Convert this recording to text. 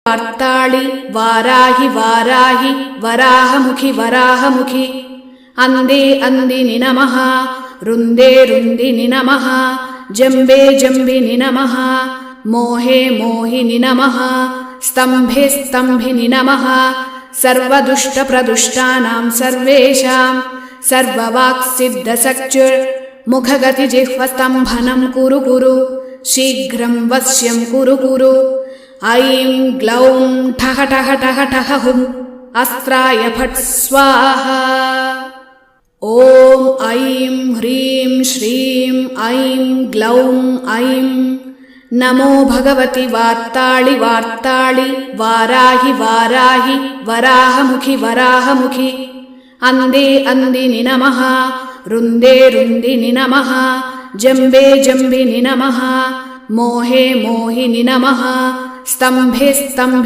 वार्ताळि वाराहि वाराहि वराहमुखि वराहमुखि अंदे अंदिनि नमः रुंदे रुंदिनि नमः जंबे जंबिनि नमः मोहे मोहिनि नमः स्तंभे स्तंभिनि नमः सर्वदुष्टप्रदुष्टानां सर्वेषां सर्ववाक्सिद्धसक्चुर्मुखगतिजिह्वस्तम्भनं कुरु कुरु शीघ्रं वश्यं कुरु कुरु ऐं ग्लौं ठः ठः ठः ठः हुं अस्त्राय फट् स्वाहा। ॐ ऐं ह्रीं श्रीं ऐं ग्लौं ऐं नमो भगवति वार्ताळि वार्ताळि वाराहि वाराहि वराहमुखि वराहमुखि अंदे अंदिनि नमः रुंदे रुंदिनि नमः जंबे जंबिनि नमः मोहे मोहिनि नमः स्तंभे स्तंभिनि